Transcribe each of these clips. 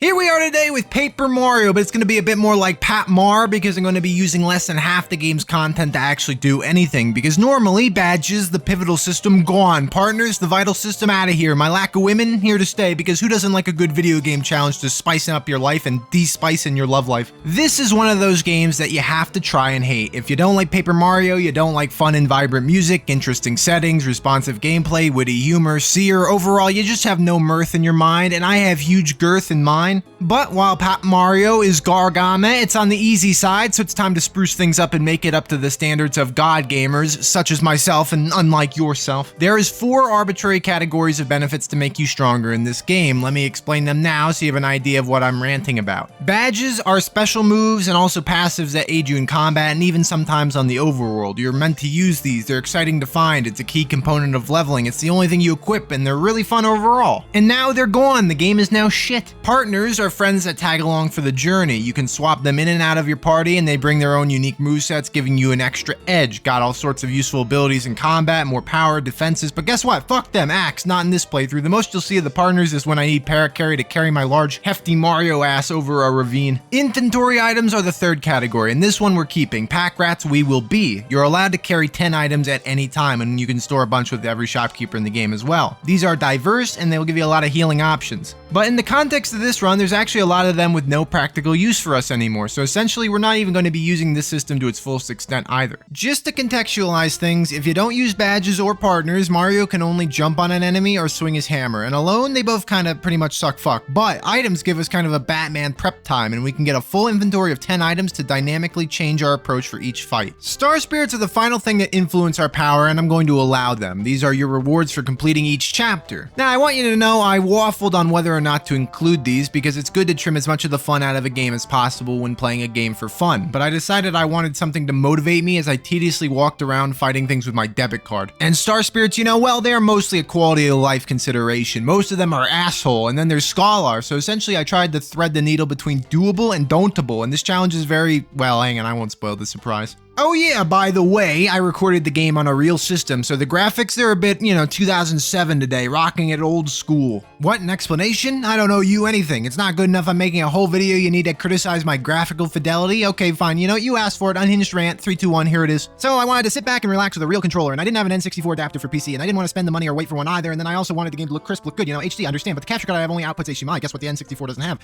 Here we are today with Paper Mario, but it's going to be a bit more like Pat Mar because I'm going to be using less than half the game's content to actually do anything. Because normally, badges, the pivotal system, gone. Partners, the vital system, out of here. My lack of women, here to stay, because who doesn't like a good video game challenge to spicing up your life and de-spicing your love life? This is one of those games that you have to try and hate. If you don't like Paper Mario, you don't like fun and vibrant music, interesting settings, responsive gameplay, witty humor, seer, overall, you just have no mirth in your mind, and I have huge girth in mine. But while Pat Mario is Gargame, it's on the easy side, so it's time to spruce things up and make it up to the standards of God gamers, such as myself and unlike yourself. There is 4 arbitrary categories of benefits to make you stronger in this game. Let me explain them now so you have an idea of what I'm ranting about. Badges are special moves and also passives that aid you in combat and even sometimes on the overworld. You're meant to use these, they're exciting to find, it's a key component of leveling, it's the only thing you equip, and they're really fun overall. And now they're gone, the game is now shit. Partners are friends that tag along for the journey. You can swap them in and out of your party and they bring their own unique movesets, giving you an extra edge. Got all sorts of useful abilities in combat, more power, defenses, but guess what? Fuck them, axe, not in this playthrough. The most you'll see of the partners is when I need Paracarry to carry my large, hefty Mario ass over a ravine. Inventory items are the third category, and this one we're keeping. Pack rats we will be. You're allowed to carry 10 items at any time, and you can store a bunch with every shopkeeper in the game as well. These are diverse, and they will give you a lot of healing options. But in the context of this run, there's actually a lot of them with no practical use for us anymore, so essentially we're not even going to be using this system to its fullest extent either. Just to contextualize things, if you don't use badges or partners, Mario can only jump on an enemy or swing his hammer, and alone they both kind of pretty much suck fuck, but items give us kind of a Batman prep time, and we can get a full inventory of 10 items to dynamically change our approach for each fight. Star Spirits are the final thing that influence our power, and I'm going to allow them. These are your rewards for completing each chapter. Now I want you to know I waffled on whether or not to include these because it's good to trim as much of the fun out of a game as possible when playing a game for fun, but I decided I wanted something to motivate me as I tediously walked around fighting things with my debit card. And Star Spirits, you know, well, they're mostly a quality of life consideration. Most of them are asshole, and then there's Scholar, so essentially I tried to thread the needle between doable and don't-able, and this challenge is very, well, hang on, I won't spoil the surprise. Oh yeah, by the way, I recorded the game on a real system, so the graphics, they're a bit, 2007 today, rocking it old school. What, an explanation? I don't owe you anything. It's not good enough I'm making a whole video you need to criticize my graphical fidelity? Okay, fine, you asked for it, unhinged rant, 3, 2, 1, here it is. So I wanted to sit back and relax with a real controller, and I didn't have an N64 adapter for PC, and I didn't want to spend the money or wait for one either, and then I also wanted the game to look crisp, look good, HD, I understand, but the capture card I have only outputs HDMI, guess what the N64 doesn't have?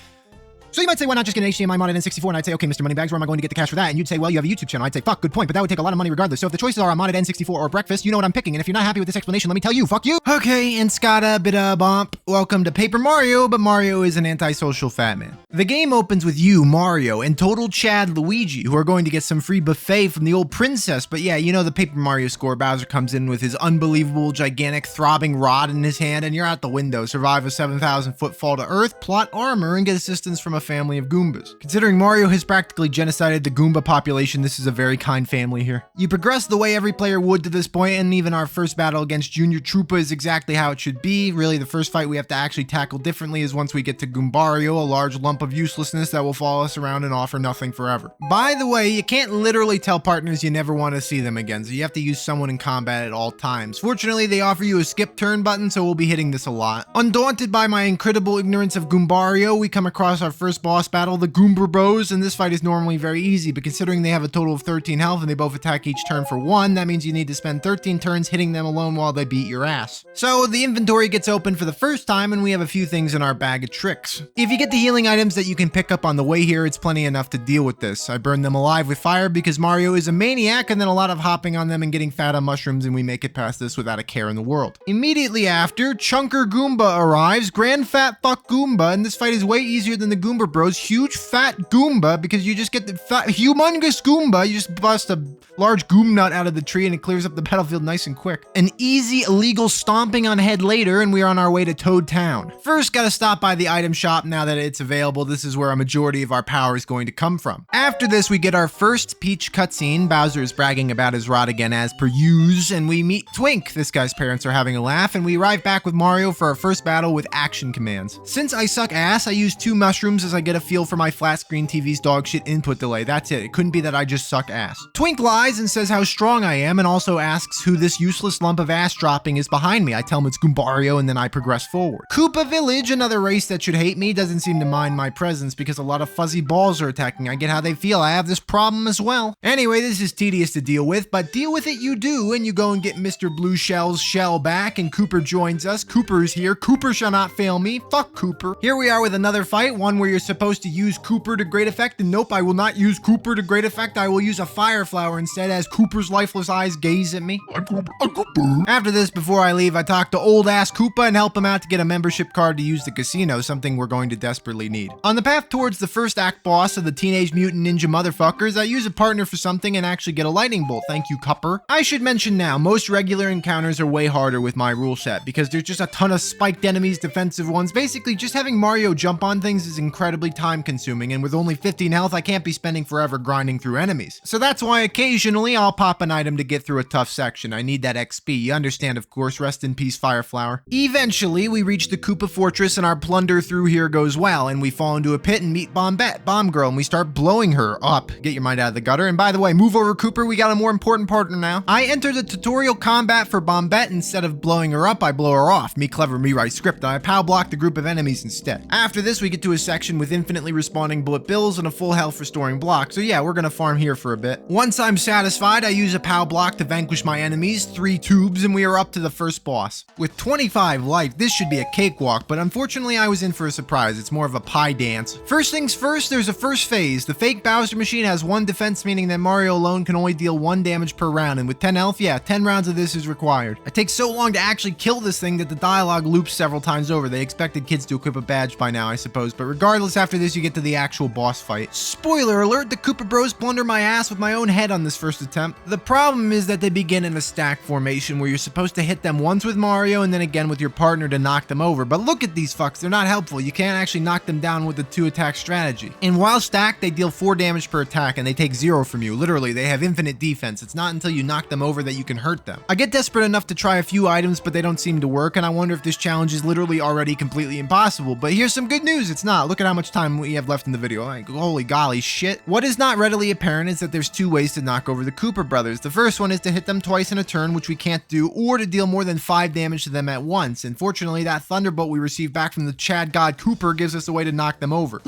So you might say, why not just get an HDMI modded N64? And I'd say, okay, Mr. Moneybags, where am I going to get the cash for that? And you'd say, well, you have a YouTube channel. I'd say, fuck, good point, but that would take a lot of money regardless. So if the choices are a modded N64 or breakfast, you know what I'm picking. And if you're not happy with this explanation, let me tell you, fuck you. Okay, and Scotta, bida bump. Welcome to Paper Mario, but Mario is an antisocial fat man. The game opens with you, Mario, and total Chad Luigi, who are going to get some free buffet from the old princess. But yeah, you know the Paper Mario score. Bowser comes in with his unbelievable, gigantic, throbbing rod in his hand, and you're out the window. Survive a 7,000-foot fall to Earth, plot armor, and get assistance from a family of Goombas. Considering Mario has practically genocided the Goomba population, this is a very kind family here. You progress the way every player would to this point, and even our first battle against Junior Troopa is exactly how it should be. Really, the first fight we have to actually tackle differently is once we get to Goombario, a large lump of uselessness that will follow us around and offer nothing forever. By the way, you can't literally tell partners you never want to see them again, so you have to use someone in combat at all times. Fortunately, they offer you a skip turn button, so we'll be hitting this a lot. Undaunted by my incredible ignorance of Goombario, we come across our first boss battle, the Goomba Bros, and this fight is normally very easy, but considering they have a total of 13 health and they both attack each turn for 1, that means you need to spend 13 turns hitting them alone while they beat your ass. So the inventory gets opened for the first time, and we have a few things in our bag of tricks. If you get the healing items that you can pick up on the way here, it's plenty enough to deal with this. I burn them alive with fire because Mario is a maniac, and then a lot of hopping on them and getting fat on mushrooms, and we make it past this without a care in the world. Immediately after, Chunker Goomba arrives, grand fat fuck Goomba, and this fight is way easier than the Goomba Bros. Huge fat Goomba, because you just get the fat, humongous Goomba, you just bust a large Goom nut out of the tree and it clears up the battlefield nice and quick. An easy illegal stomping on head later, and we are on our way to Toad Town. First, gotta stop by the item shop now that it's available. This is where a majority of our power is going to come from. After this, we get our first Peach cutscene. Bowser is bragging about his rod again as per use, and we meet Twink. This guy's parents are having a laugh, and we arrive back with Mario for our first battle with action commands. Since I suck ass, I use 2 mushrooms as I get a feel for my flat screen TV's dog shit input delay. That's it. It couldn't be that I just suck ass. Twink lies and says how strong I am and also asks who this useless lump of ass dropping is behind me. I tell him it's Goombario and then I progress forward. Koopa Village, another race that should hate me, doesn't seem to mind my presence because a lot of fuzzy balls are attacking. I get how they feel. I have this problem as well. Anyway, this is tedious to deal with, but deal with it you do, and you go and get Mr. Blue Shell's shell back, and Cooper joins us. Cooper is here. Cooper shall not fail me. Fuck Cooper. Here we are with another fight, one where you're supposed to use Cooper to great effect, and nope, I will not use Cooper to great effect. I will use a fire flower instead as Cooper's lifeless eyes gaze at me. After this, before I leave, I talk to old ass Koopa and help him out to get a membership card to use the casino, something we're going to desperately need. On the path towards the first act boss of the Teenage Mutant Ninja Motherfuckers, I use a partner for something and actually get a lightning bolt. Thank you, Cupper. I should mention now, most regular encounters are way harder with my rule set because there's just a ton of spiked enemies, defensive ones. Basically, just having Mario jump on things is incredibly time consuming, and with only 15 health, I can't be spending forever grinding through enemies. So that's why occasionally I'll pop an item to get through a tough section. I need that XP. You understand, of course. Rest in peace, Fire Flower. Eventually, we reach the Koopa Fortress and our plunder through here goes well, and we fall into a pit and meet Bombette, Bomb Girl, and we start blowing her up. Get your mind out of the gutter. And by the way, move over, Cooper. We got a more important partner now. I enter the tutorial combat for Bombette. Instead of blowing her up, I blow her off. Me clever, me write script. I pow block the group of enemies instead. After this, we get to a section with infinitely respawning bullet bills and a full health restoring block. So yeah, we're gonna farm here for a bit. Once I'm satisfied, I use a pow block to vanquish my enemies, 3 tubes, and we are up to the first boss. With 25 life, this should be a cakewalk, but unfortunately I was in for a surprise. It's more of a pie dance. First things first, there's a first phase. The fake Bowser machine has 1 defense, meaning that Mario alone can only deal 1 damage per round, and with 10 health, yeah, 10 rounds of this is required. It takes so long to actually kill this thing that the dialogue loops several times over. They expected kids to equip a badge by now, I suppose, but regardless, after this you get to the actual boss fight. Spoiler alert, the Koopa Bros plunder my ass with my own head on this first attempt. The problem is that they begin in a stack formation where you're supposed to hit them once with Mario and then again with your partner to knock them over, but look at these fucks, they're not helpful. You can't actually knock them down with the 2-attack strategy. And while stacked, they deal 4 damage per attack and they take 0 from you. Literally, they have infinite defense. It's not until you knock them over that you can hurt them. I get desperate enough to try a few items, but they don't seem to work, and I wonder if this challenge is literally already completely impossible. But here's some good news, it's not. Look at how much time we have left in the video. Like, holy golly shit. What is not readily apparent is that there's 2 ways to knock over the Koopa brothers. The first one is to hit them twice in a turn, which we can't do, or to deal more than 5 damage to them at once. And fortunately, that Thunderbolt we received back from the Chad God Cooper gives us a way to knock them over.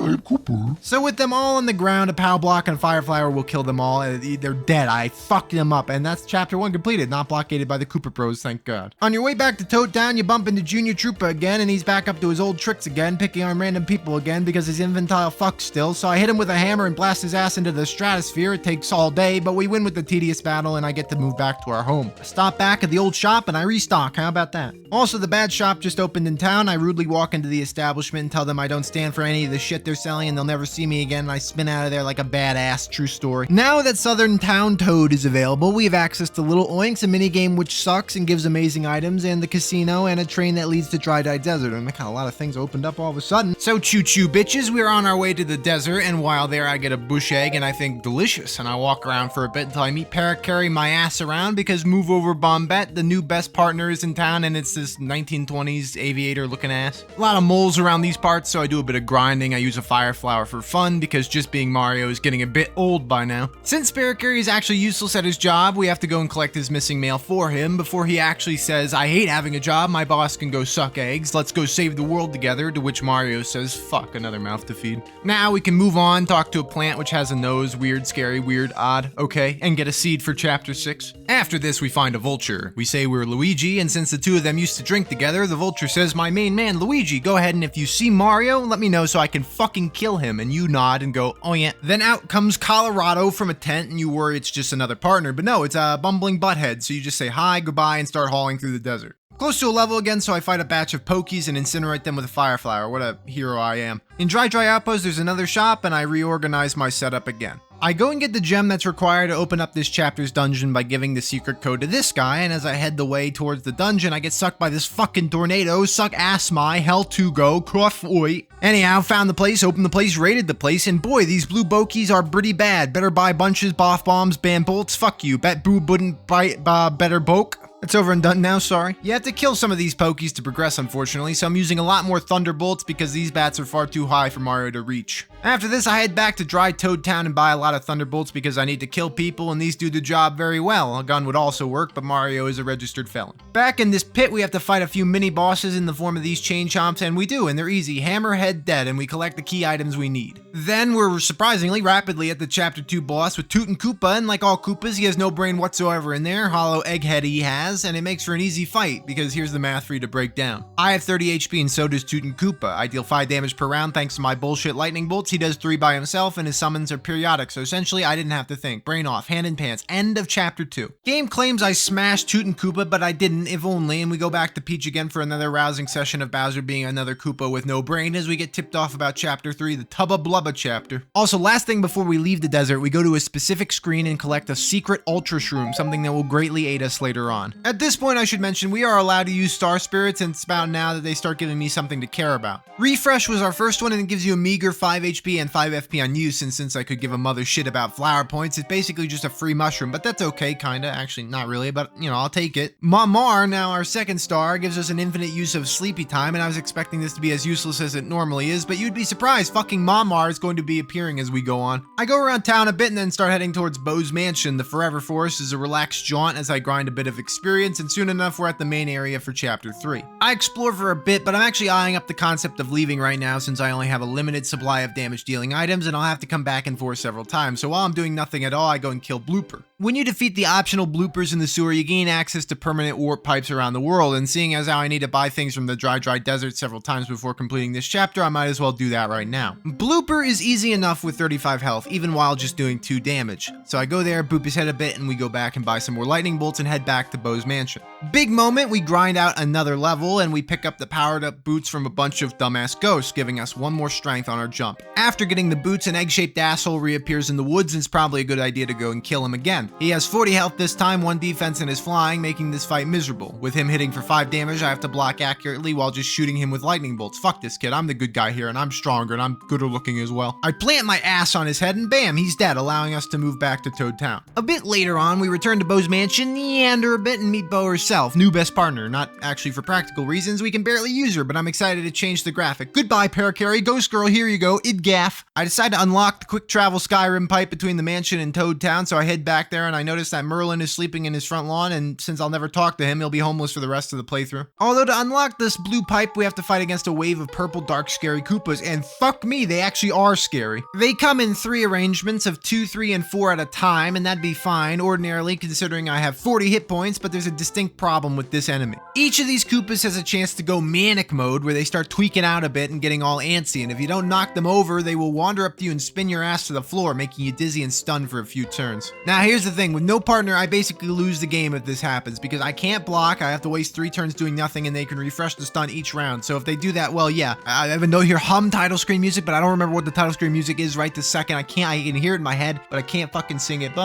So with them all on the ground, a pow block and a fire flower will kill them all. They're dead. I fucked them up, and that's chapter 1 completed, not blockaded by the Koopa Bros, thank God. On your way back to Toad Town, you bump into Junior Troopa again, and he's back up to his old tricks again, picking on random people again because he's infantile fuck still. So I hit him with a hammer and blast his ass into the stratosphere. It takes all day, but we win with the tedious battle, and I get to move back to our home. I stop back at the old shop and I restock. How about that? Also, the bad shop just opened in town. I rudely walk into the establishment and tell them I don't stand for any of the shit they're selling and they'll never see me again, and I spin out of there like a badass. True story. Now that Southern Town Toad is available, we have access to Little Oinks, a minigame which sucks and gives amazing items, and the casino, and a train that leads to Dry Dye Desert. And a lot of things opened up all of a sudden. So choo-choo bitches, we're on our way to the desert, and while there I get a bush egg and I think delicious, and I walk around for a bit until I meet Parrot, carry my ass around because move over Bombette, the new best partner, is in town, and it's this 1920s aviator looking ass. A lot of moles around these parts, so I do a bit of grinding. I use a fire flower for fun because just being Mario is getting a bit old by now. Since Parrot Carry is actually useless at his job, we have to go and collect his missing mail for him before he actually says, I hate having a job, my boss can go suck eggs, let's go save the world together, to which Mario says, fuck, another mouth to feed. Now we can move on, talk to a plant which has a nose, weird, scary, weird, odd, okay, and get a seed for chapter 6. After this we find a vulture. We say we're Luigi, and since the two of them used to drink together, the vulture says, my main man, Luigi, go ahead and if you see Mario, let me know so I can fucking kill him, and you nod and go, oh yeah. Then out comes Colorado from a tent, and you worry it's just another partner, but no, it's a bumbling butthead, so you just say hi, goodbye, and start hauling through the desert. Close to a level again, so I fight a batch of Pokies and incinerate them with a fire flower. What a hero I am. In Dry Outpost, there's another shop, and I reorganize my setup again. I go and get the gem that's required to open up this chapter's dungeon by giving the secret code to this guy, and as I head the way towards the dungeon, I get sucked by this fucking tornado. Suck ass my, hell to go, cuff oi. Anyhow, found the place, opened the place, raided the place, and boy, these blue bokies are pretty bad. Better buy bunches, boff bombs, band bolts, fuck you. Bet boo wouldn't buy better boke. It's over and done now, sorry. You have to kill some of these Pokies to progress, unfortunately, so I'm using a lot more Thunderbolts because these bats are far too high for Mario to reach. After this, I head back to Dry Toad Town and buy a lot of Thunderbolts because I need to kill people, and these do the job very well. A gun would also work, but Mario is a registered felon. Back in this pit, we have to fight a few mini-bosses in the form of these Chain Chomps, and we do, and they're easy. Hammerhead dead, and we collect the key items we need. Then we're surprisingly rapidly at the Chapter 2 boss with Tootin' Koopa, and like all Koopas, he has no brain whatsoever in there. Hollow Egghead he has, and it makes for an easy fight, because here's the math for you to break down. I have 30 HP and so does Tootin' Koopa. I deal 5 damage per round thanks to my bullshit lightning bolts. He does 3 by himself, and his summons are periodic, so essentially I didn't have to think. Brain off, hand in pants. End of Chapter 2. Game claims I smashed Tootin' Koopa, but I didn't, if only, and we go back to Peach again for another rousing session of Bowser being another Koopa with no brain as we get tipped off about Chapter 3, the Tubba Blubba chapter. Also, last thing before we leave the desert, we go to a specific screen and collect a secret Ultra Shroom, something that will greatly aid us later on. At this point, I should mention, we are allowed to use Star Spirits, and it's about now that they start giving me something to care about. Refresh was our first one, and it gives you a meager 5 HP and 5 FP on use, and since I could give a mother shit about flower points, it's basically just a free mushroom, but that's okay, kinda. Actually, not really, but, you know, I'll take it. Mamar, now our second star, gives us an infinite use of Sleepy Time, and I was expecting this to be as useless as it normally is, but you'd be surprised, fucking Mamar is going to be appearing as we go on. I go around town a bit and then start heading towards Bow's Mansion. The Forever Forest is a relaxed jaunt as I grind a bit of experience, and soon enough we're at the main area for Chapter 3. I explore for a bit, but I'm actually eyeing up the concept of leaving right now since I only have a limited supply of damage dealing items and I'll have to come back and forth several times, so while I'm doing nothing at all, I go and kill Blooper. When you defeat the optional bloopers in the sewer, you gain access to permanent warp pipes around the world, and seeing as how I need to buy things from the Dry Desert several times before completing this chapter, I might as well do that right now. Blooper is easy enough with 35 health, even while just doing 2 damage. So I go there, boop his head a bit, and we go back and buy some more lightning bolts and head back to Bow's Mansion. Big moment, we grind out another level, and we pick up the powered up boots from a bunch of dumbass ghosts, giving us 1 more strength on our jump. After getting the boots, an egg-shaped asshole reappears in the woods, and it's probably a good idea to go and kill him again. He has 40 health this time, 1 defense, and is flying, making this fight miserable. With him hitting for 5 damage, I have to block accurately while just shooting him with lightning bolts. Fuck this kid, I'm the good guy here, and I'm stronger, and I'm gooder looking as well. I plant my ass on his head, and bam, he's dead, allowing us to move back to Toad Town. A bit later on, we return to Bow's Mansion, meander a bit, and meet Bow herself. New best partner, not actually for practical reasons, we can barely use her, but I'm excited to change the graphic. Goodbye, Parakarry, Ghost Girl, here you go, Idgaff. I decide to unlock the quick travel Skyrim pipe between the mansion and Toad Town, so I head back there and I notice that Merlin is sleeping in his front lawn, and since I'll never talk to him, he'll be homeless for the rest of the playthrough. Although to unlock this blue pipe, we have to fight against a wave of purple dark scary Koopas, and fuck me, they actually are scary. They come in 3 arrangements of 2, 3, and 4 at a time, and that'd be fine ordinarily considering I have 40 hit points, but there's a distinct problem with this enemy. Each of these Koopas has a chance to go manic mode where they start tweaking out a bit and getting all antsy, and if you don't knock them over, they will wander up to you and spin your ass to the floor, making you dizzy and stunned for a few turns. Now here's the thing, with no partner, I basically lose the game if this happens, because I can't block, I have to waste 3 turns doing nothing, and they can refresh the stun each round, so if they do that, well, yeah. I have a note here, hum title screen music, but I don't remember what the title screen music is right this second. I can hear it in my head, but I can't fucking sing it.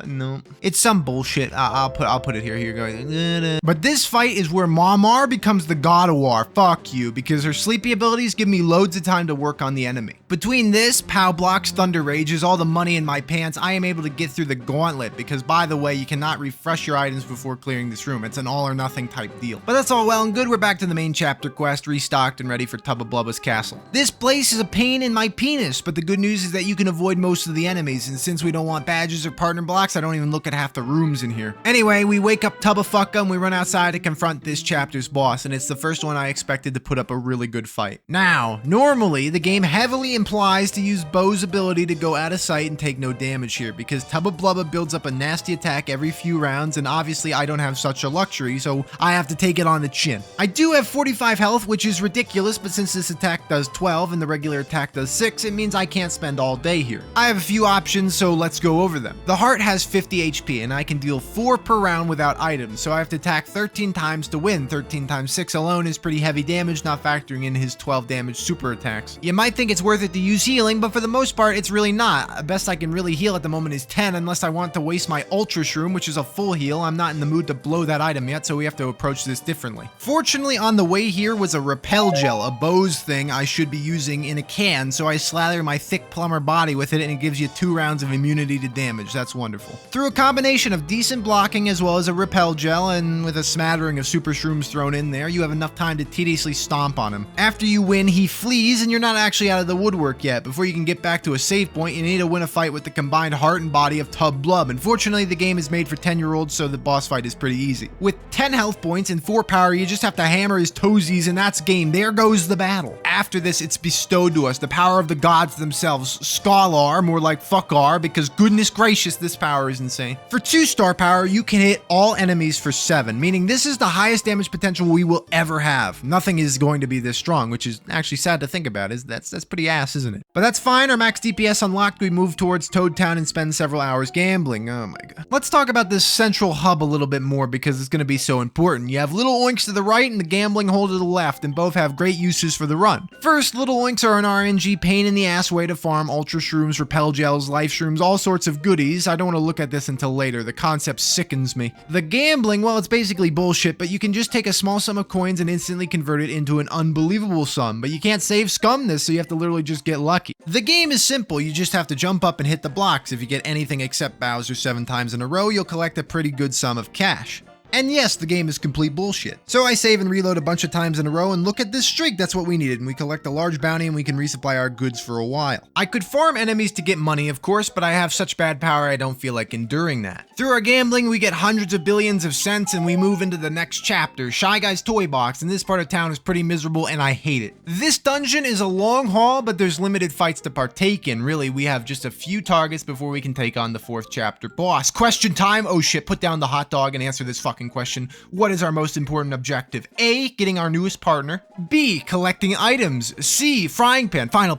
No. It's some bullshit. I'll put it here. Here you go. But this fight is where Mamar becomes the God of War. Fuck you, because her sleepy abilities give me loads of time to work on the enemy. Between this, Pow Blocks, Thunder Rages, all the money in my pants, I am able to get through the gauntlet, because by the way, you cannot refresh your items before clearing this room. It's an all or nothing type deal. But that's all well and good. We're back to the main chapter quest, restocked and ready for Tubba Blubba's castle. This place is a pain in my penis, but the good news is that you can avoid most of the enemies, and since we don't want badges or partner blocks, I don't even look at half the rooms in here. Anyway, we wake up Tubba Fucka and we run outside to confront this chapter's boss, and it's the first one I expected to put up a really good fight. Now, normally, the game heavily implies to use Bow's ability to go out of sight and take no damage here, because Tubba Blubba builds up a nasty attack every few rounds, and obviously I don't have such a luxury, so I have to take it on the chin. I do have 45 health, which is ridiculous, but since this attack does 12 and the regular attack does 6, it means I can't spend all day here. I have a few options, so let's go over them. The heart has 50 HP, and I can deal 4 per round without items, so I have to attack 13 times to win. 13 times 6 alone is pretty heavy damage, not factoring in his 12 damage super attacks. You might think it's worth it to use healing, but for the most part, it's really not. The best I can really heal at the moment is 10, unless I want to waste my Ultra Shroom, which is a full heal. I'm not in the mood to blow that item yet, so we have to approach this differently. Fortunately, on the way here was a Repel Gel, a Bose thing I should be using in a can, so I slather my thick plumber body with it, and it gives you 2 rounds of immunity to damage. That's wonderful. Through a combination of decent blocking as well as a Repel Gel, and with a smattering of Super Shrooms thrown in there, you have enough time to tediously stomp on him. After you win, he flees, and you're not actually out of the woodwork yet. Before you can get back to a save point, you need to win a fight with the combined heart and body of Tub Blub. Unfortunately, the game is made for 10-year-olds, so the boss fight is pretty easy. With 10 health points and 4 power, you just have to hammer his toesies, and that's game. There goes the battle. After this, it's bestowed to us, the power of the gods themselves. Skalar, more like fuckar, because goodness gracious, this power is insane. For 2-star power, you can hit all enemies for 7, meaning this is the highest damage potential we will ever have. Nothing is going to be this strong, which is actually sad to think about. That's pretty ass, isn't it? But that's fine. Our max DPS unlocked. We move towards Toad Town and spend several hours gambling. Oh my god. Let's talk about this central hub a little bit more because it's going to be so important. You have Little Oinks to the right and the gambling hole to the left, and both have great uses for the run. First, Little Oinks are an RNG pain in the ass way to farm Ultra Shrooms, Repel Gels, Life Shrooms, all sorts of goodies. I don't want to look at this until later. The concept sickens me. The gambling, well, it's basically bullshit, but you can just take a small sum of coins and instantly convert it into an unbelievable sum, but you can't save scum this, so you have to literally just get lucky. The game is simple. You just have to jump up and hit the blocks. If you get anything except Bowser 7 times in a row, you'll collect a pretty good sum of cash. And yes, the game is complete bullshit. So I save and reload a bunch of times in a row, and look at this streak, that's what we needed, and we collect a large bounty and we can resupply our goods for a while. I could farm enemies to get money, of course, but I have such bad power I don't feel like enduring that. Through our gambling, we get hundreds of billions of cents, and we move into the next chapter, Shy Guy's Toy Box, and this part of town is pretty miserable and I hate it. This dungeon is a long haul, but there's limited fights to partake in. Really, we have just a few targets before we can take on the 4th chapter boss. Question time! Oh shit, put down the hot dog and answer this fucking question. What is our most important objective? A, getting our newest partner. B, collecting items. C, frying pan. Final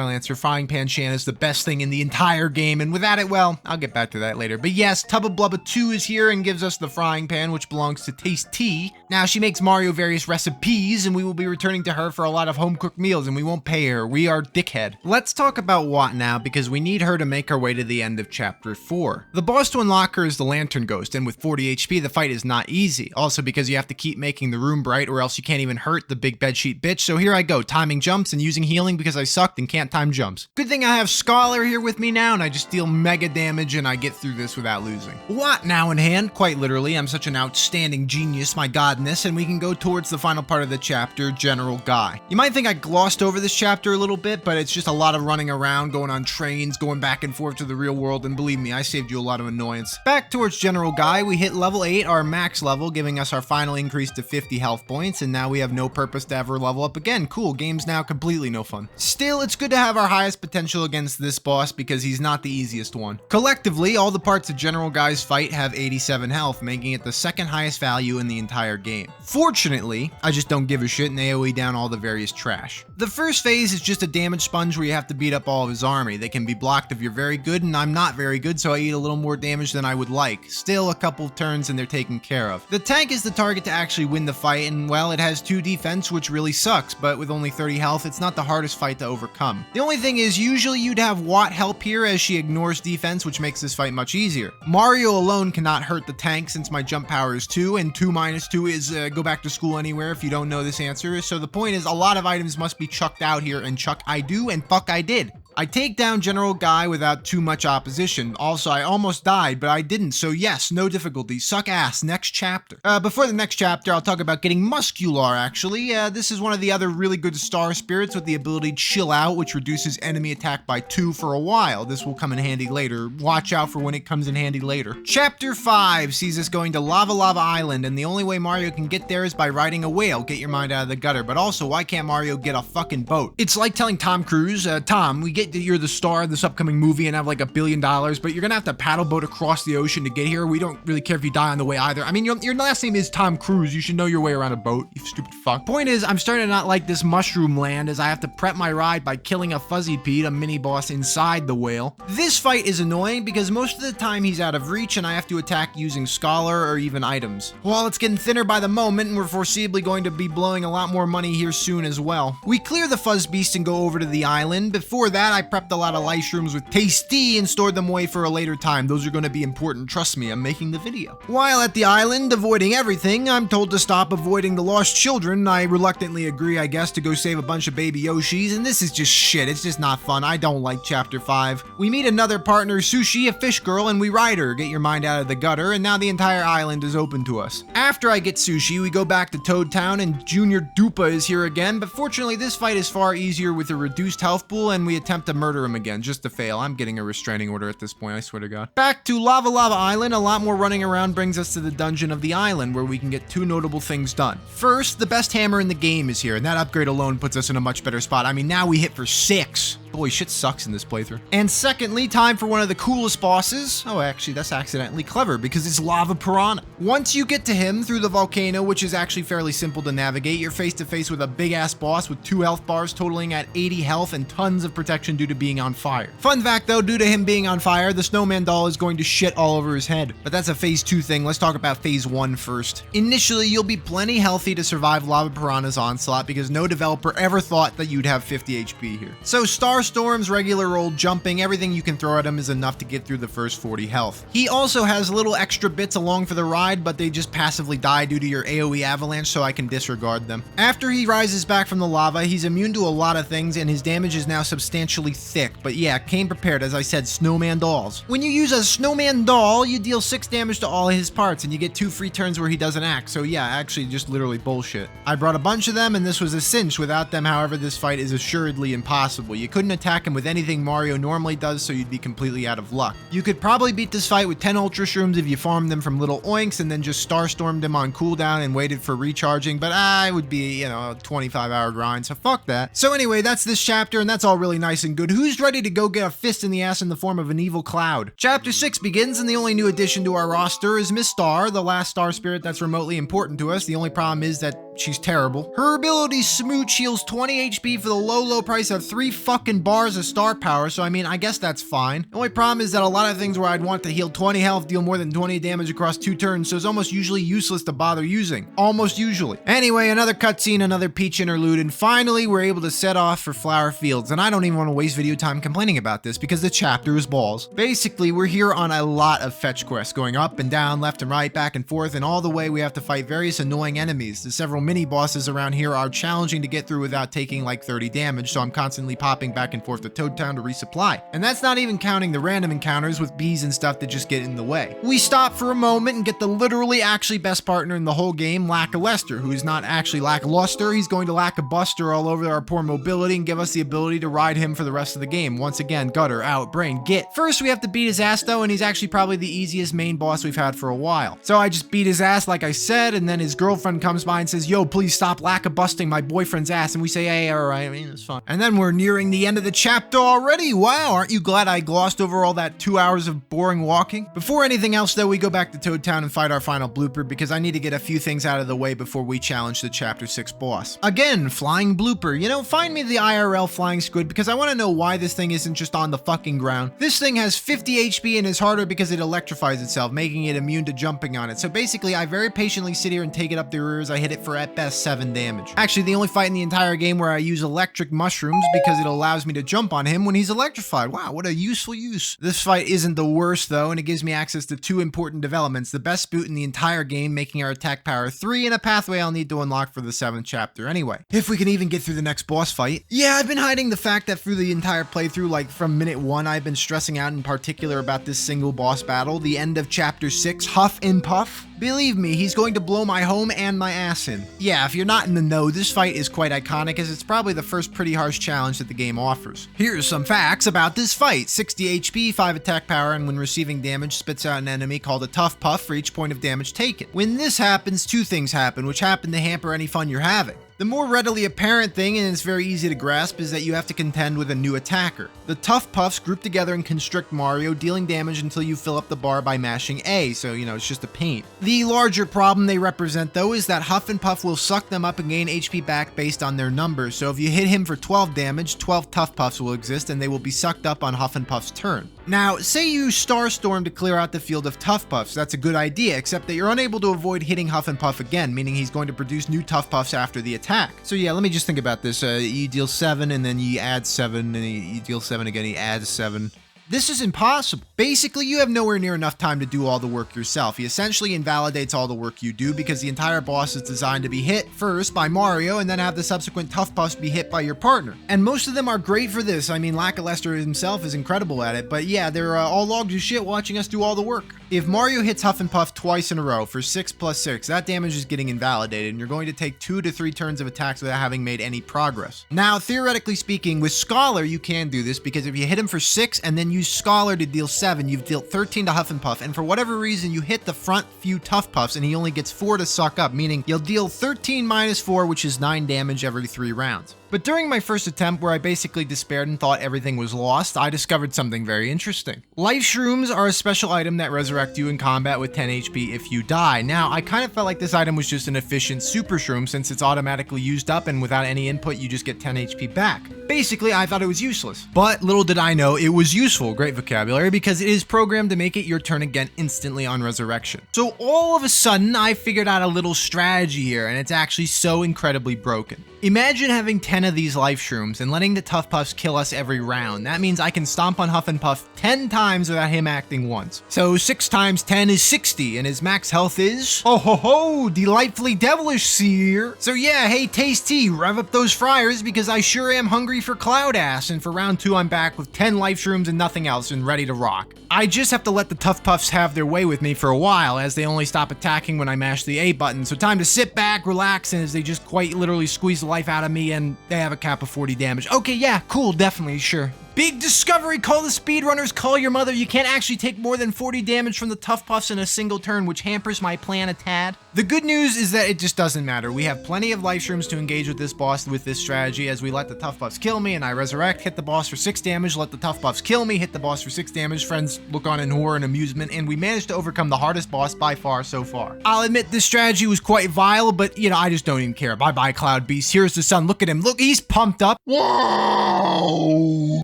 answer. Frying pan Shan is the best thing in the entire game, and without it, well, I'll get back to that later. But yes, Tubba Blubba 2 is here and gives us the frying pan, which belongs to Taste T. Now, she makes Mario various recipes, and we will be returning to her for a lot of home-cooked meals, and we won't pay her. We are dickhead. Let's talk about Watt now, because we need her to make our way to the end of Chapter 4. The boss to unlock her is the Lantern Ghost, and with 40 HP, the fight is not easy. Also because you have to keep making the room bright or else you can't even hurt the big bedsheet bitch. So here I go, timing jumps and using healing because I sucked and can't time jumps. Good thing I have Scholar here with me now and I just deal mega damage and I get through this without losing. What now in hand? Quite literally, I'm such an outstanding genius, my godness, and we can go towards the final part of the chapter, General Guy. You might think I glossed over this chapter a little bit, but it's just a lot of running around, going on trains, going back and forth to the real world, and believe me, I saved you a lot of annoyance. Back towards General Guy, we hit level 8, our max level, giving us our final increase to 50 health points, and now we have no purpose to ever level up again. Cool, game's now completely no fun. Still, it's good to have our highest potential against this boss because he's not the easiest one. Collectively, all the parts of General Guy's fight have 87 health, making it the 2nd highest value in the entire game. Fortunately, I just don't give a shit and AoE down all the various trash. The first phase is just a damage sponge where you have to beat up all of his army. They can be blocked if you're very good, and I'm not very good, so I eat a little more damage than I would like. Still, a couple turns and they're taken care of. The tank is the target to actually win the fight, and well, it has 2 defense, which really sucks, but with only 30 health, it's not the hardest fight to overcome. The only thing is, usually you'd have Watt help here as she ignores defense, which makes this fight much easier. Mario alone cannot hurt the tank since my jump power is 2, and 2 minus 2 is go back to school anywhere if you don't know this answer. So the point is, a lot of items must be chucked out here, and chuck I do, and fuck I did. I take down General Guy without too much opposition. Also, I almost died, but I didn't, so yes, no difficulty. Suck ass, next chapter. Before the next chapter, I'll talk about getting Muscular, actually. This is one of the other really good star spirits with the ability Chill Out, which reduces enemy attack by 2 for a while. This will come in handy later. Watch out for when it comes in handy later. Chapter 5 sees us going to Lava Lava Island, and the only way Mario can get there is by riding a whale. Get your mind out of the gutter. But also, why can't Mario get a fucking boat? It's like telling Tom Cruise, Tom, we get it that you're the star of this upcoming movie and have like $1 billion, but you're gonna have to paddle boat across the ocean to get here. We don't really care if you die on the way either. I mean, your last name is Tom Cruise. You should know your way around a boat, you stupid fuck. Point is, I'm starting to not like this mushroom land as I have to prep my ride by killing a Fuzzy Pete, a mini boss inside the whale. This fight is annoying because most of the time he's out of reach and I have to attack using Scholar or even items. Well, it's getting thinner by the moment and we're foreseeably going to be blowing a lot more money here soon as well. We clear the Fuzz Beast and go over to the island. Before that, I prepped a lot of life shrooms with Tasty and stored them away for a later time. Those are going to be important, trust me, I'm making the video. While at the island, avoiding everything, I'm told to stop avoiding the lost children. I reluctantly agree, I guess, to go save a bunch of baby Yoshis, and this is just shit. It's just not fun. I don't like Chapter 5. We meet another partner, Sushi, a fish girl, and we ride her. Get your mind out of the gutter, and now the entire island is open to us. After I get Sushi, we go back to Toad Town, and Junior Dupa is here again, but fortunately this fight is far easier with a reduced health pool, and we attempt to murder him again, just to fail. I'm getting a restraining order at this point, I swear to God. Back to Lava Lava Island, a lot more running around brings us to the dungeon of the island, where we can get 2 notable things done. First, the best hammer in the game is here, and that upgrade alone puts us in a much better spot. I mean, now we hit for 6. Boy, shit sucks in this playthrough. And secondly, time for one of the coolest bosses. Oh, actually, that's accidentally clever because it's Lava Piranha. Once you get to him through the volcano, which is actually fairly simple to navigate, you're face to face with a big ass boss with 2 health bars totaling at 80 health and tons of protection due to being on fire. Fun fact though, due to him being on fire, the snowman doll is going to shit all over his head. But that's a phase 2 thing. Let's talk about phase 1 first. Initially, you'll be plenty healthy to survive Lava Piranha's onslaught because no developer ever thought that you'd have 50 HP here. So Star Storms, regular old jumping, everything you can throw at him is enough to get through the first 40 health. He also has little extra bits along for the ride, but they just passively die due to your AoE avalanche, so I can disregard them. After he rises back from the lava, he's immune to a lot of things and his damage is now substantially thick, but yeah, came prepared, as I said, snowman dolls. When you use a snowman doll, you deal 6 damage to all of his parts and you get 2 free turns where he doesn't act, so yeah, actually just literally bullshit. I brought a bunch of them and this was a cinch. Without them, however, this fight is assuredly impossible. You couldn't attack him with anything Mario normally does, so you'd be completely out of luck. You could probably beat this fight with 10 Ultra Shrooms if you farmed them from little oinks and then just Starstormed them on cooldown and waited for recharging, but I would be, you know, a 25-hour grind, so fuck that. So anyway, that's this chapter, and that's all really nice and good. Who's ready to go get a fist in the ass in the form of an evil cloud? Chapter 6 begins, and the only new addition to our roster is Miss Star, the last star spirit that's remotely important to us. The only problem is that she's terrible. Her ability Smooch heals 20 HP for the low price of 3 fucking bars of star power, so I mean, I guess that's fine. The only problem is that a lot of things where I'd want to heal 20 health deal more than 20 damage across 2 turns, so it's almost usually useless to bother using. Almost usually. Anyway, another cutscene, another Peach interlude, and finally we're able to set off for Flower Fields, and I don't even want to waste video time complaining about this because the chapter is balls. Basically, we're here on a lot of fetch quests, going up and down, left and right, back and forth, and all the way we have to fight various annoying enemies. The several mini bosses around here are challenging to get through without taking like 30 damage, so I'm constantly popping back and forth to Toad Town to resupply. And that's not even counting the random encounters with bees and stuff that just get in the way. We stop for a moment and get the literally actually best partner in the whole game, Lackluster, who is not actually lackluster. He's going to lack a buster all over our poor mobility and give us the ability to ride him for the rest of the game. Once again, gutter, out, brain, get. First, we have to beat his ass though, and he's actually probably the easiest main boss we've had for a while. So I just beat his ass like I said, and then his girlfriend comes by and says, yo, please stop busting my boyfriend's ass, and we say, hey, alright, I mean, it's fine. And then we're nearing the end of the chapter already. Wow, aren't you glad I glossed over all that 2 hours of boring walking? Before anything else though, we go back to Toad Town and fight our final blooper because I need to get a few things out of the way before we challenge the chapter 6 boss. Again, flying blooper. You know, find me the IRL flying squid because I want to know why this thing isn't just on the fucking ground. This thing has 50 HP and is harder because it electrifies itself, making it immune to jumping on it. So basically, I very patiently sit here and take it up the rear as I hit it for at best 7 damage. Actually, the only fight in the entire game where I use electric mushrooms because it allows me to jump on him when he's electrified. Wow, what a useful use. This fight isn't the worst though, and it gives me access to 2 important developments, the best boot in the entire game, making our attack power 3, and a pathway I'll need to unlock for the 7th chapter. Anyway, if we can even get through the next boss fight. Yeah, I've been hiding the fact that through the entire playthrough, like from minute 1, I've been stressing out in particular about this single boss battle, the end of chapter 6, Huff and Puff. Believe me, he's going to blow my home and my ass in. Yeah, if you're not in the know, this fight is quite iconic as it's probably the first pretty harsh challenge that the game offers. Here's some facts about this fight. 60 HP, 5 attack power, and when receiving damage, spits out an enemy called a Tough Puff for each point of damage taken. When this happens, 2 things happen, which happen to hamper any fun you're having. The more readily apparent thing, and it's very easy to grasp, is that you have to contend with a new attacker. The Tough Puffs group together and constrict Mario, dealing damage until you fill up the bar by mashing A, so it's just a pain. The larger problem they represent though is that Huff and Puff will suck them up and gain HP back based on their numbers, so if you hit him for 12 damage, 12 Tough Puffs will exist and they will be sucked up on Huff and Puff's turn. Now, say you Starstorm to clear out the field of Tough Puffs, that's a good idea, except that you're unable to avoid hitting Huff and Puff again, meaning he's going to produce new Tough Puffs after the attack. So yeah, let me just think about this. You deal 7 and then you add 7 and you deal 7 again, he adds 7. This is impossible. Basically, you have nowhere near enough time to do all the work yourself. He essentially invalidates all the work you do because the entire boss is designed to be hit first by Mario and then have the subsequent Tough Puffs be hit by your partner. And most of them are great for this. I mean, Lackluster himself is incredible at it, but yeah, they're all logged as shit watching us do all the work. If Mario hits Huff and Puff twice in a row for 6 plus 6, that damage is getting invalidated and you're going to take 2 to 3 turns of attacks without having made any progress. Now, theoretically speaking, with Scholar, you can do this because if you hit him for 6 and then use Scholar to deal 7, you've dealt 13 to Huff and Puff, and for whatever reason you hit the front few Tough Puffs and he only gets 4 to suck up, meaning you'll deal 13 minus 4, which is 9 damage every 3 rounds. But during my first attempt, where I basically despaired and thought everything was lost, I discovered something very interesting. Life Shrooms are a special item that resurrect you in combat with 10 HP if you die. Now, I kind of felt like this item was just an efficient Super Shroom since it's automatically used up and without any input you just get 10 HP back. Basically, I thought it was useless. But little did I know it was useful, great vocabulary, because it is programmed to make it your turn again instantly on resurrection. So all of a sudden, I figured out a little strategy here, and it's actually so incredibly broken. Imagine having 10 of these Life Shrooms and letting the Tough Puffs kill us every round. That means I can stomp on Huff and Puff 10 times without him acting once. So 6 times 10 is 60, and his max health is... oh ho ho, delightfully devilish, Seer. So yeah, hey Tasty, rev up those fryers because I sure am hungry for Cloud Ass, and for round 2 I'm back with 10 Life Shrooms and nothing else and ready to rock. I just have to let the Tough Puffs have their way with me for a while, as they only stop attacking when I mash the A button, so time to sit back, relax, and as they just quite literally squeeze the life out of me, and they have a cap of 40 damage. Okay, yeah, cool, definitely, sure. Big discovery, call the speedrunners, call your mother. You can't actually take more than 40 damage from the Tough Puffs in a single turn, which hampers my plan a tad. The good news is that it just doesn't matter. We have plenty of Life Shrooms to engage with this boss with this strategy, as we let the Tough Puffs kill me and I resurrect, hit the boss for 6 damage, let the Tough Puffs kill me, hit the boss for 6 damage, friends look on in horror and amusement, and we managed to overcome the hardest boss by far so far. I'll admit this strategy was quite vile, but I just don't even care. Bye bye Cloud Beast, here's the sun, look at him, look, he's pumped up. Whoa!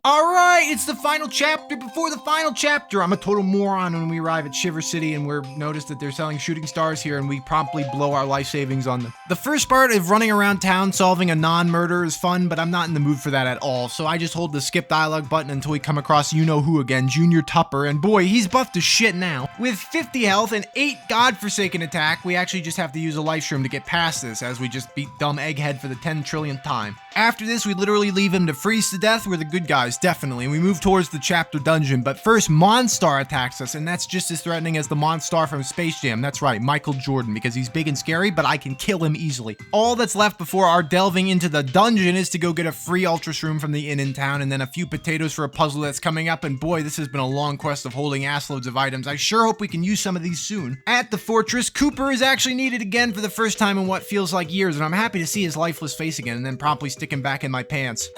Alright, it's the final chapter before the final chapter. I'm a total moron when we arrive at Shiver City and we're noticed that they're selling shooting stars here and we promptly blow our life savings on them. The first part of running around town solving a non-murder is fun, but I'm not in the mood for that at all, so I just hold the skip dialogue button until we come across you-know-who again, Junior Tupper, and boy, he's buffed to shit now. With 50 health and 8 godforsaken attack, we actually just have to use a Life Shroom to get past this, as we just beat dumb Egghead for the 10 trillionth time. After this, we literally leave him to freeze to death. We're the good guys, definitely. We move towards the chapter dungeon, but first Monstar attacks us, and that's just as threatening as the Monstar from Space Jam. That's right, Michael Jordan, because he's big and scary, but I can kill him easily. All that's left before our delving into the dungeon is to go get a free Ultra Shroom from the inn in town, and then a few potatoes for a puzzle that's coming up, and boy, this has been a long quest of holding assloads of items. I sure hope we can use some of these soon. At the fortress, Cooper is actually needed again for the first time in what feels like years, and I'm happy to see his lifeless face again, and then promptly stick him back in my pants.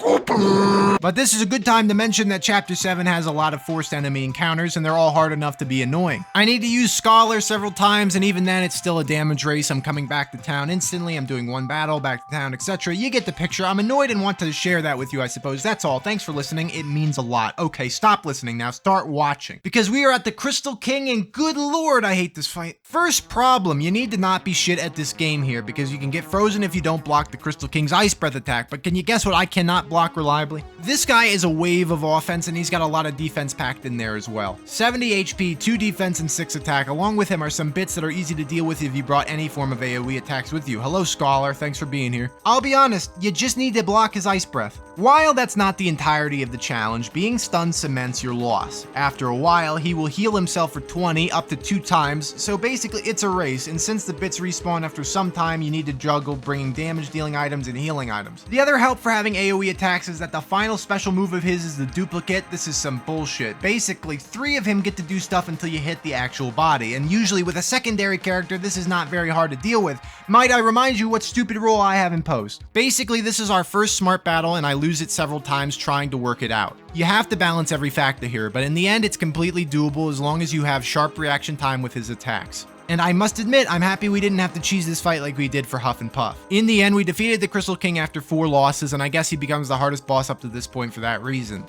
But this is a good time to mention that Chapter 7 has a lot of forced enemy encounters, and they're all hard enough to be annoying. I need to use Scholar several times, and even then it's still a damage race. I'm coming back to town instantly, I'm doing one battle, back to town, etc. You get the picture. I'm annoyed and want to share that with you, I suppose. That's all. Thanks for listening. It means a lot. Okay, stop listening now. Start watching. Because we are at the Crystal King, and good lord, I hate this fight. First problem, you need to not be shit at this game here, because you can get frozen if you don't block the Crystal King's Ice Breath attack, but can you guess what I cannot block reliably? This guy is a wave of offense, and he's got a lot of defense packed in there as well. 70 HP, 2 defense, and 6 attack. Along with him are some bits that are easy to deal with if you brought any form of AoE attacks with you. Hello, Scholar. Thanks for being here. I'll be honest, you just need to block his Ice Breath. While that's not the entirety of the challenge, being stunned cements your loss. After a while, he will heal himself for 20 up to 2 times, so basically it's a race, and since the bits respawn after some time, you need to juggle bringing damage dealing items and healing items. The other help for having AoE attacks is that the final special move of his is the duplicate. This is some bullshit. Basically, 3 of him get to do stuff until you hit the actual body, and usually with a secondary character, this is not very hard to deal with. Might I remind you what stupid rule I have imposed? Basically, this is our first smart battle, and I lose it several times trying to work it out. You have to balance every factor here, but in the end, it's completely doable as long as you have sharp reaction time with his attacks. And I must admit, I'm happy we didn't have to cheese this fight like we did for Huff and Puff. In the end, we defeated the Crystal King after 4 losses, and I guess he becomes the hardest boss up to this point for that reason.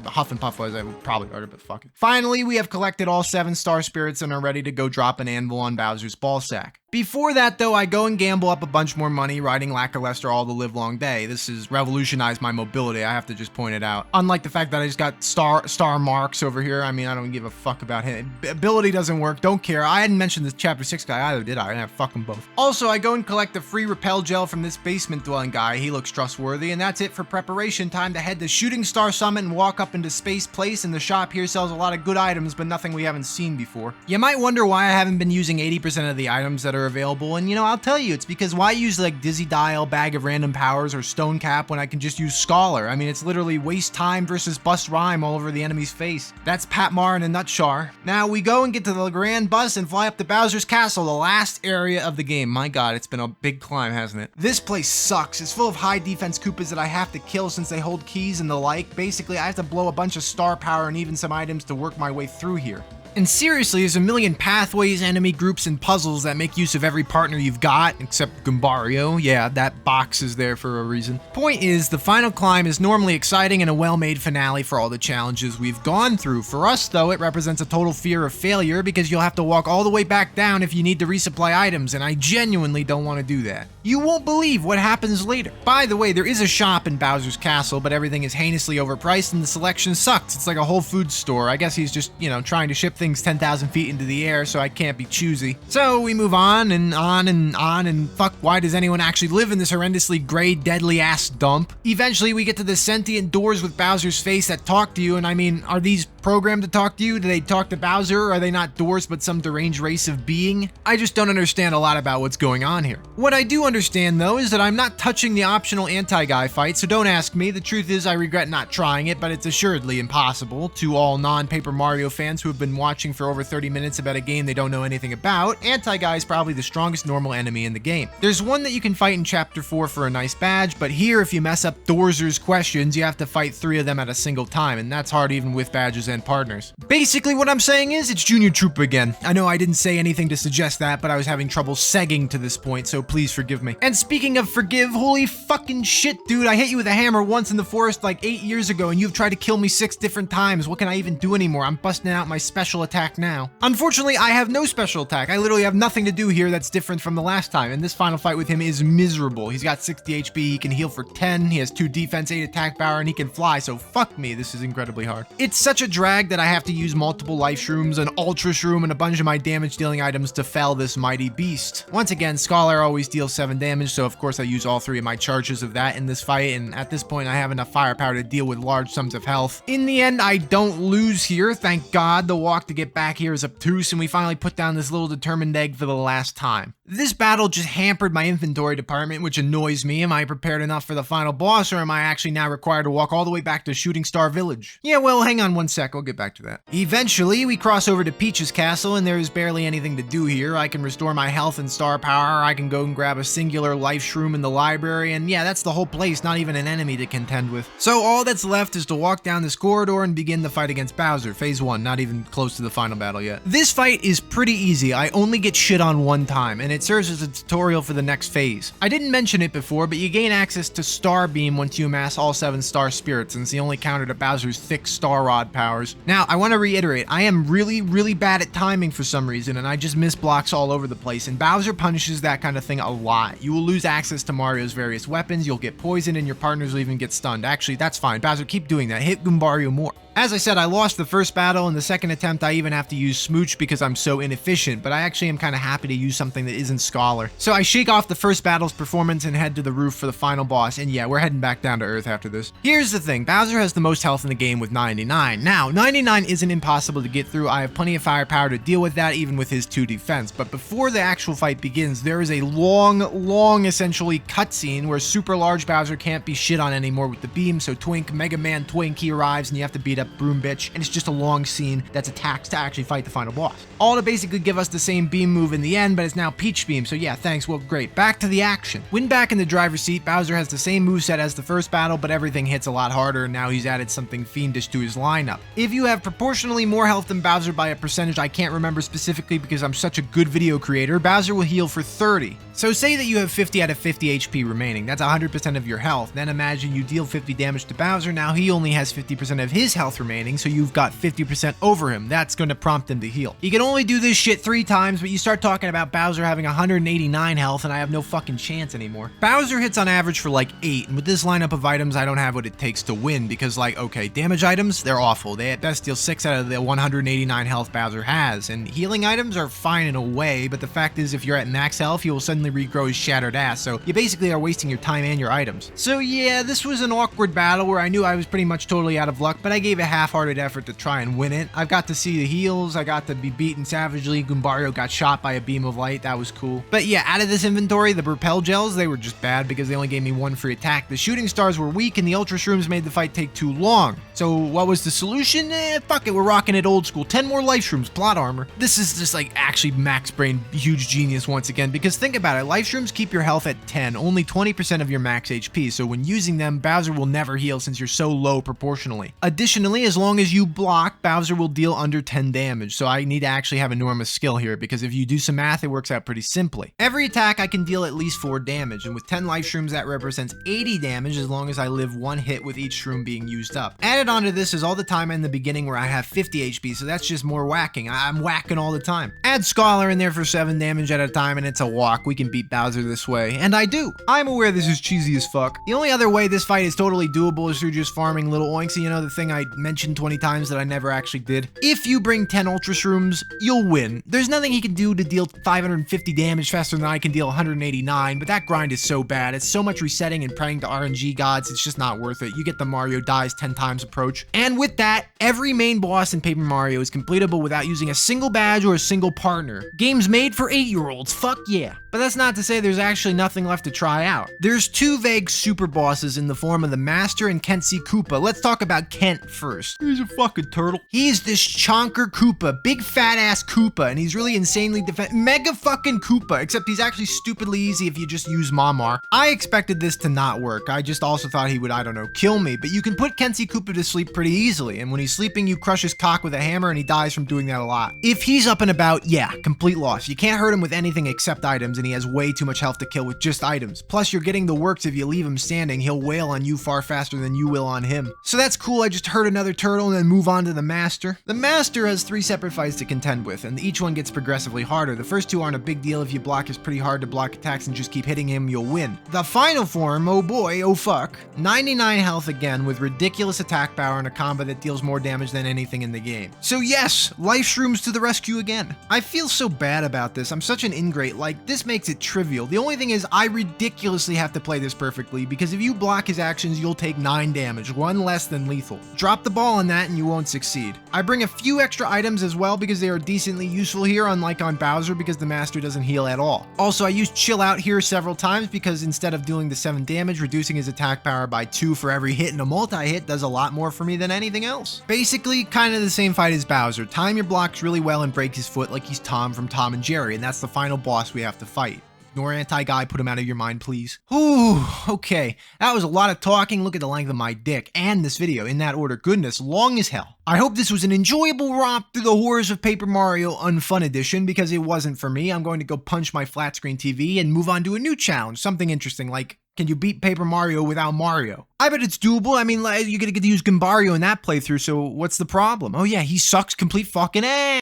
Huff and Puff was probably harder, but fuck it. Finally, we have collected all 7 star spirits and are ready to go drop an anvil on Bowser's ballsack. Before that, though, I go and gamble up a bunch more money riding Lackluster all the livelong day. This has revolutionized my mobility, I have to just point it out. Unlike the fact that I just got star marks over here, I mean, I don't give a fuck about him. Ability doesn't work, don't care. I hadn't mentioned this Chapter 6 guy either, did I? I fuck them both. Also, I go and collect the free repel gel from this basement dwelling guy. He looks trustworthy, and that's it for preparation time to head to Shooting Star Summit and walk up into Space Place, and the shop here sells a lot of good items, but nothing we haven't seen before. You might wonder why I haven't been using 80% of the items that are available, and you know, I'll tell you, it's because why use like Dizzy Dial, Bag of Random Powers, or Stone Cap when I can just use Scholar? I mean, it's literally waste time versus bust rhyme all over the enemy's face. That's Pat Mar in a nutshell. Now we go and get to the Grand Bus and fly up to Bowser's Castle, the last area of the game. My god, it's been a big climb, hasn't it? This place sucks. It's full of high defense Koopas that I have to kill since they hold keys and the like. Basically, I have to blow a bunch of star power and even some items to work my way through here. And seriously, there's a million pathways, enemy groups, and puzzles that make use of every partner you've got, except Goombario. Yeah, that box is there for a reason. Point is, the final climb is normally exciting and a well-made finale for all the challenges we've gone through. For us, though, it represents a total fear of failure because you'll have to walk all the way back down if you need to resupply items, and I genuinely don't want to do that. You won't believe what happens later. By the way, there is a shop in Bowser's Castle, but everything is heinously overpriced and the selection sucks. It's like a Whole Foods store. I guess he's just, you know, trying to ship things 10,000 feet into the air, so I can't be choosy. So we move on and on and on, and fuck, why does anyone actually live in this horrendously gray, deadly ass dump? Eventually, we get to the sentient doors with Bowser's face that talk to you, and I mean, are these programmed to talk to you? Do they talk to Bowser, or are they not doors but some deranged race of being? I just don't understand a lot about what's going on here. What I do understand, though, is that I'm not touching the optional anti-guy fight, so don't ask me. The truth is, I regret not trying it, but it's assuredly impossible. To all non-Paper Mario fans who have been watching for over 30 minutes about a game they don't know anything about, Anti-Guy is probably the strongest normal enemy in the game. There's one that you can fight in Chapter 4 for a nice badge, but here if you mess up Dorzer's questions, you have to fight 3 of them at a single time, and that's hard even with badges and partners. Basically what I'm saying is, it's Junior Troopa again. I know I didn't say anything to suggest that, but I was having trouble segging to this point, so please forgive me. And speaking of forgive, holy fucking shit, dude, I hit you with a hammer once in the forest like 8 years ago, and you've tried to kill me 6 different times. What can I even do anymore? I'm busting out my special attack now. Unfortunately, I have no special attack. I literally have nothing to do here that's different from the last time, and this final fight with him is miserable. He's got 60 HP, he can heal for 10, he has 2 defense, 8 attack power, and he can fly, so fuck me, this is incredibly hard. It's such a drag that I have to use multiple life shrooms, an ultra shroom, and a bunch of my damage dealing items to fell this mighty beast. Once again, Scholar always deals 7 damage, so of course I use all 3 of my charges of that in this fight, and at this point I have enough firepower to deal with large sums of health. In the end, I don't lose here, thank God. The walk to get back here is obtuse, and we finally put down this little determined egg for the last time. This battle just hampered my inventory department, which annoys me. Am I prepared enough for the final boss, or am I actually now required to walk all the way back to Shooting Star Village? Yeah, well, hang on one sec, I'll get back to that. Eventually, we cross over to Peach's castle, and there is barely anything to do here. I can restore my health and star power, I can go and grab a singular life shroom in the library, and yeah, that's the whole place, not even an enemy to contend with. So all that's left is to walk down this corridor and begin the fight against Bowser, phase 1, not even close to the final battle yet. This fight is pretty easy. I only get shit on one time, and it serves as a tutorial for the next phase. I didn't mention it before, but you gain access to Star Beam once you amass all 7 star spirits, and it's the only counter to Bowser's thick Star Rod powers. Now, I want to reiterate, I am really bad at timing for some reason, and I just miss blocks all over the place, and Bowser punishes that kind of thing a lot. You will lose access to Mario's various weapons, you'll get poisoned, and your partners will even get stunned. Actually, that's fine. Bowser, keep doing that. Hit Goombario more. As I said, I lost the first battle, and the second attempt I even have to use Smooch because I'm so inefficient, but I actually am kind of happy to use something that isn't Scholar. So I shake off the first battle's performance and head to the roof for the final boss, and yeah, we're heading back down to Earth after this. Here's the thing, Bowser has the most health in the game with 99. Now, 99 isn't impossible to get through. I have plenty of firepower to deal with that, even with his 2 defense, but before the actual fight begins, there is a long, essentially, cutscene where Super Large Bowser can't be shit on anymore with the beam, so Twink, Mega Man Twink, he arrives and you have to beat up Broom Bitch, and it's just a long scene that's attacks to actually fight the final boss. All to basically give us the same beam move in the end, but it's now Peach Beam, so yeah, thanks, well, great. Back to the action. When back in the driver's seat, Bowser has the same moveset as the first battle, but everything hits a lot harder, and now he's added something fiendish to his lineup. If you have proportionally more health than Bowser by a percentage I can't remember specifically because I'm such a good video creator, Bowser will heal for 30. So say that you have 50 out of 50 HP remaining, that's 100% of your health. Then imagine you deal 50 damage to Bowser, now he only has 50% of his health remaining, so you've got 50% over him. That's going to prompt him to heal. He can only do this shit 3 times, but you start talking about Bowser having 189 health and I have no fucking chance anymore. Bowser hits on average for like 8, and with this lineup of items I don't have what it takes to win because like, okay, damage items, they're awful. They at best deal 6 out of the 189 health Bowser has, and healing items are fine in a way, but the fact is if you're at max health, you will suddenly regrow his shattered ass, so you basically are wasting your time and your items. So yeah, this was an awkward battle where I knew I was pretty much totally out of luck, but I gave a half-hearted effort to try and win it. I've got to see the heals, I got to be beaten savagely, Goombario got shot by a beam of light, that was cool. But yeah, out of this inventory, the Propel Gels, they were just bad because they only gave me 1 free attack. The Shooting Stars were weak and the Ultra Shrooms made the fight take too long. So what was the solution? Fuck it, we're rocking it old school. 10 more Life Shrooms, plot armor. This is just like actually max brain, huge genius once again, because think about it, Life Shrooms keep your health at 10, only 20% of your max HP, so when using them, Bowser will never heal since you're so low proportionally. Additionally, as long as you block, Bowser will deal under 10 damage, so I need to actually have enormous skill here, because if you do some math, it works out pretty simply. Every attack I can deal at least 4 damage, and with 10 Life Shrooms that represents 80 damage as long as I live 1 hit with each shroom being used up. Added onto this is all the time in the beginning where I have 50 HP, so that's just more whacking. I'm whacking all the time. Add Scholar in there for 7 damage at a time and it's a walk. We can beat Bowser this way, and I do. I'm aware this is cheesy as fuck. The only other way this fight is totally doable is through just farming little oinks, you know, the thing I mentioned 20 times that I never actually did. If you bring 10 Ultra Shrooms, you'll win. There's nothing he can do to deal 550 damage faster than I can deal 189, but that grind is so bad. It's so much resetting and praying to RNG gods, it's just not worth it. You get the Mario dies 10 times approach. And with that, every main boss in Paper Mario is completable without using a single badge or a single partner. Games made for 8-year-olds, fuck yeah. But that's not to say there's actually nothing left to try out. There's 2 vague super bosses in the form of the Master and Kent C. Koopa. Let's talk about Kent first. He's a fucking turtle. He's this chonker Koopa, big fat ass Koopa, and he's really insanely mega fucking Koopa, except he's actually stupidly easy if you just use Mamar. I expected this to not work. I just also thought he would, I don't know, kill me, but you can put Kent C. Koopa to sleep pretty easily, and when he's sleeping, you crush his cock with a hammer and he dies from doing that a lot. If he's up and about, yeah, complete loss. You can't hurt him with anything except items, and he has way too much health to kill with just items. Plus, you're getting the works if you leave him standing. He'll wail on you far faster than you will on him. So that's cool. I just hurt another turtle and then move on to the Master. The Master has 3 separate fights to contend with, and each one gets progressively harder. The first 2 aren't a big deal. If you block, it's pretty hard to block attacks and just keep hitting him, you'll win. The final form, oh boy, oh fuck. 99 health again with ridiculous attack power and a combo that deals more damage than anything in the game. So yes, Life Shrooms to the rescue again. I feel so bad about this. I'm such an ingrate. Like, this makes it trivial. The only thing is I ridiculously have to play this perfectly because if you block his actions, you'll take 9 damage, 1 less than lethal. Drop the ball on that and you won't succeed. I bring a few extra items as well because they are decently useful here, unlike on Bowser because the Master doesn't heal at all. Also, I use Chill Out here several times because instead of doing the 7 damage, reducing his attack power by 2 for every hit and a multi-hit does a lot more for me than anything else. Basically, kind of the same fight as Bowser. Time your blocks really well and break his foot like he's Tom from Tom and Jerry, and that's the final boss we have to fight. Ignore anti-guy, put him out of your mind, please. Ooh, okay. That was a lot of talking. Look at the length of my dick and this video in that order. Goodness, long as hell. I hope this was an enjoyable romp through the horrors of Paper Mario Unfun Edition, because it wasn't for me. I'm going to go punch my flat screen TV and move on to a new challenge, something interesting like, can you beat Paper Mario without Mario? I bet it's doable. I mean, you get to use Goombario in that playthrough, so what's the problem? Oh yeah, he sucks complete fucking ass.